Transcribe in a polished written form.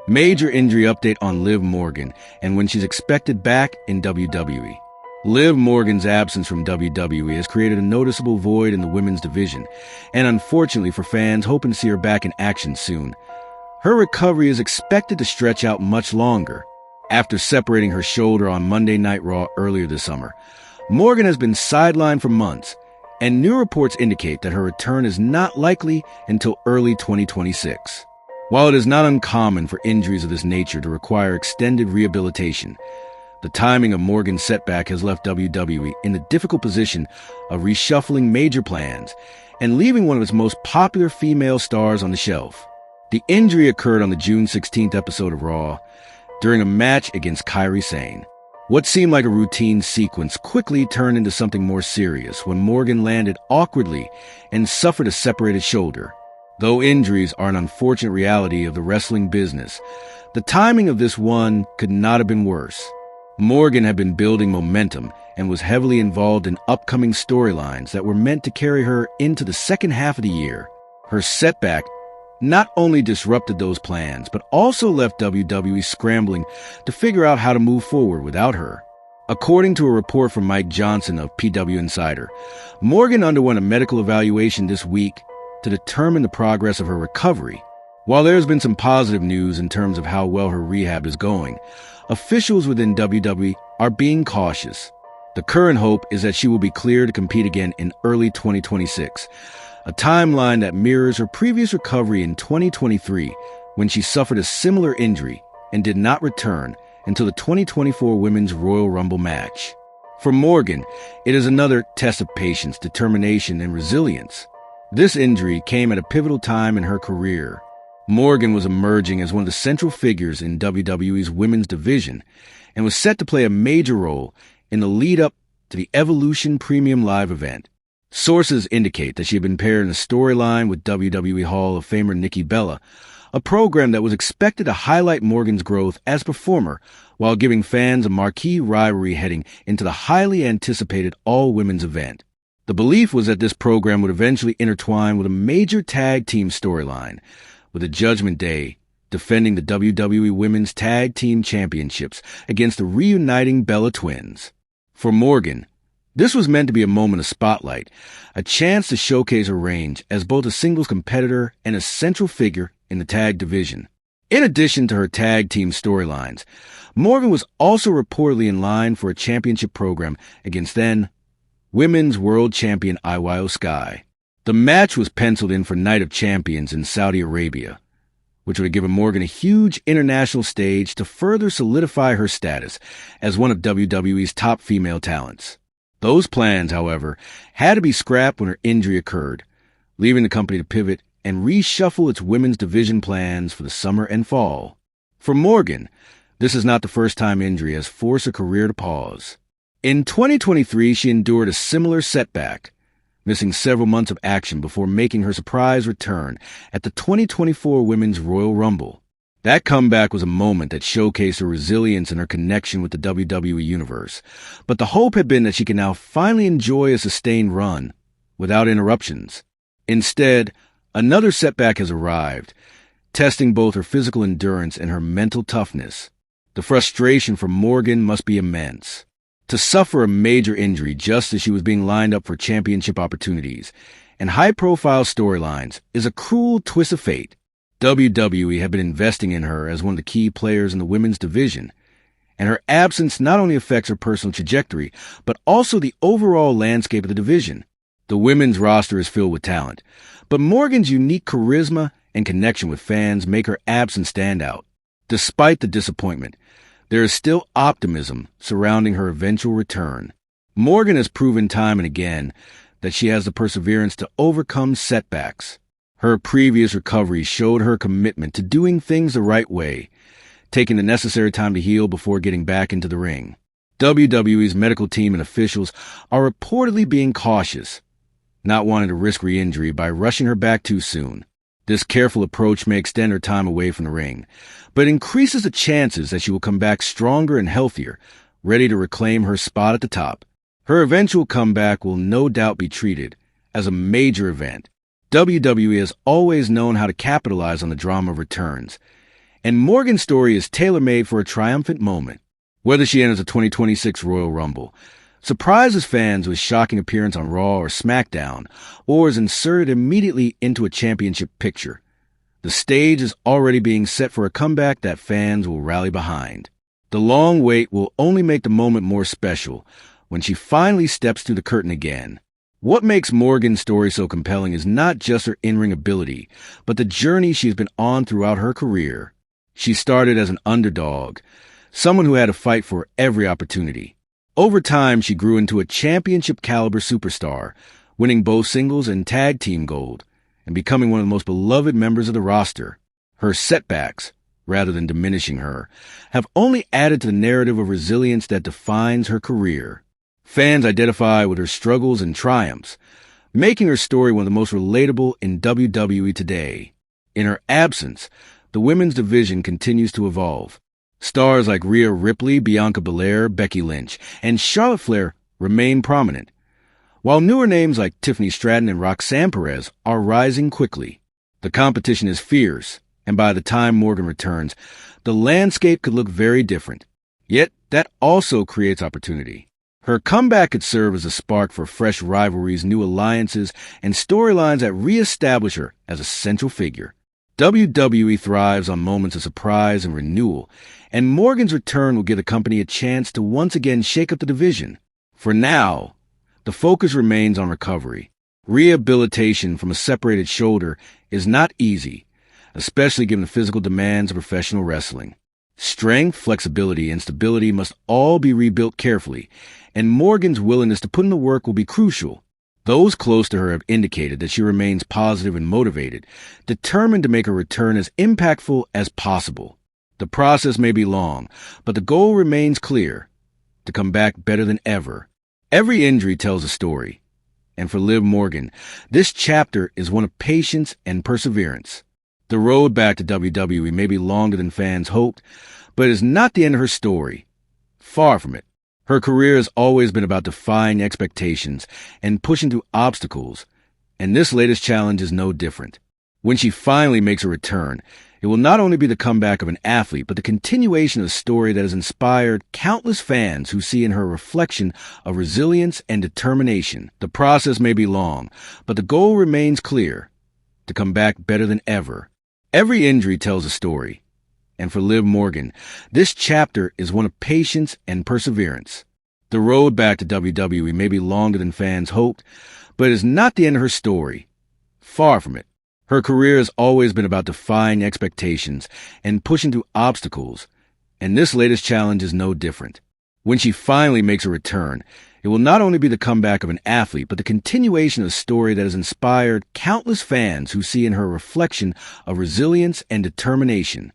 Major injury update on Liv Morgan and when she's expected back in WWE. Liv Morgan's absence from WWE has created a noticeable void in the women's division, and unfortunately for fans hoping to see her back in action soon, her recovery is expected to stretch out much longer. After separating her shoulder on Monday Night Raw earlier this summer, Morgan has been sidelined for months, and new reports indicate that her return is not likely until early 2026. While it is not uncommon for injuries of this nature to require extended rehabilitation, the timing of Morgan's setback has left WWE in the difficult position of reshuffling major plans and leaving one of its most popular female stars on the shelf. The injury occurred on the June 16th episode of Raw during a match against Kairi Sane. What seemed like a routine sequence quickly turned into something more serious when Morgan landed awkwardly and suffered a separated shoulder. Though injuries are an unfortunate reality of the wrestling business, the timing of this one could not have been worse. Morgan had been building momentum and was heavily involved in upcoming storylines that were meant to carry her into the second half of the year. Her setback not only disrupted those plans, but also left WWE scrambling to figure out how to move forward without her. According to a report from Mike Johnson of PW Insider, Morgan underwent a medical evaluation this week to determine the progress of her recovery. While there has been some positive news in terms of how well her rehab is going, officials within WWE are being cautious. The current hope is that she will be cleared to compete again in early 2026, a timeline that mirrors her previous recovery in 2023 when she suffered a similar injury and did not return until the 2024 Women's Royal Rumble match. For Morgan, it is another test of patience, determination, and resilience. This injury came at a pivotal time in her career. Morgan was emerging as one of the central figures in WWE's women's division and was set to play a major role in the lead-up to the Evolution Premium Live event. Sources indicate that she had been paired in a storyline with WWE Hall of Famer Nikki Bella, a program that was expected to highlight Morgan's growth as a performer while giving fans a marquee rivalry heading into the highly anticipated all-women's event. The belief was that this program would eventually intertwine with a major tag team storyline, with the Judgment Day defending the WWE Women's Tag Team Championships against the reuniting Bella Twins. For Morgan, this was meant to be a moment of spotlight, a chance to showcase her range as both a singles competitor and a central figure in the tag division. In addition to her tag team storylines, Morgan was also reportedly in line for a championship program against then Women's World Champion Io Sky. The match was penciled in for Night of Champions in Saudi Arabia, which would have given Morgan a huge international stage to further solidify her status as one of WWE's top female talents. Those plans, however, had to be scrapped when her injury occurred, leaving the company to pivot and reshuffle its women's division plans for the summer and fall. For Morgan, this is not the first time injury has forced her career to pause. In 2023, she endured a similar setback, missing several months of action before making her surprise return at the 2024 Women's Royal Rumble. That comeback was a moment that showcased her resilience and her connection with the WWE Universe, but the hope had been that she could now finally enjoy a sustained run without interruptions. Instead, another setback has arrived, testing both her physical endurance and her mental toughness. The frustration for Morgan must be immense. To suffer a major injury just as she was being lined up for championship opportunities and high-profile storylines is a cruel twist of fate. WWE had been investing in her as one of the key players in the women's division, and her absence not only affects her personal trajectory, but also the overall landscape of the division. The women's roster is filled with talent, but Morgan's unique charisma and connection with fans make her absence stand out. Despite the disappointment, there is still optimism surrounding her eventual return. Morgan has proven time and again that she has the perseverance to overcome setbacks. Her previous recovery showed her commitment to doing things the right way, taking the necessary time to heal before getting back into the ring. WWE's medical team and officials are reportedly being cautious, not wanting to risk re-injury by rushing her back too soon. This careful approach may extend her time away from the ring, but increases the chances that she will come back stronger and healthier, ready to reclaim her spot at the top. Her eventual comeback will no doubt be treated as a major event. WWE has always known how to capitalize on the drama of returns, And Morgan's story is tailor-made for a triumphant moment. Whether she enters the 2026 Royal Rumble, surprises fans with a shocking appearance on Raw or SmackDown, or is inserted immediately into a championship picture, the stage is already being set for a comeback that fans will rally behind. The long wait will only make the moment more special when she finally steps through the curtain again. What makes Morgan's story so compelling is not just her in-ring ability, but the journey she's been on throughout her career. She started as an underdog, someone who had to fight for every opportunity. Over time, she grew into a championship-caliber superstar, winning both singles and tag team gold, and becoming one of the most beloved members of the roster. Her setbacks, rather than diminishing her, have only added to the narrative of resilience that defines her career. Fans identify with her struggles and triumphs, making her story one of the most relatable in WWE today. In her absence, the women's division continues to evolve. Stars like Rhea Ripley, Bianca Belair, Becky Lynch, and Charlotte Flair remain prominent, while newer names like Tiffany Stratton and Roxanne Perez are rising quickly. The competition is fierce, and by the time Morgan returns, the landscape could look very different. Yet, that also creates opportunity. Her comeback could serve as a spark for fresh rivalries, new alliances, and storylines that re-establish her as a central figure. WWE thrives on moments of surprise and renewal, and Morgan's return will give the company a chance to once again shake up the division. For now, the focus remains on recovery. Rehabilitation from a separated shoulder is not easy, especially given the physical demands of professional wrestling. Strength, flexibility, and stability must all be rebuilt carefully, and Morgan's willingness to put in the work will be crucial. Those close to her have indicated that she remains positive and motivated, determined to make her return as impactful as possible. The process may be long, but the goal remains clear: to come back better than ever. Every injury tells a story, and for Liv Morgan, this chapter is one of patience and perseverance. The road back to WWE may be longer than fans hoped, but it is not the end of her story. Far from it. Her career has always been about defying expectations and pushing through obstacles, and this latest challenge is no different. When she finally makes a return, it will not only be the comeback of an athlete, but the continuation of a story that has inspired countless fans who see in her a reflection of resilience and determination. The process may be long, but the goal remains clear: to come back better than ever. Every injury tells a story, and for Liv Morgan, this chapter is one of patience and perseverance. The road back to WWE may be longer than fans hoped, but it is not the end of her story. Far from it. Her career has always been about defying expectations and pushing through obstacles, and this latest challenge is no different. When she finally makes a return, it will not only be the comeback of an athlete, but the continuation of a story that has inspired countless fans who see in her a reflection of resilience and determination.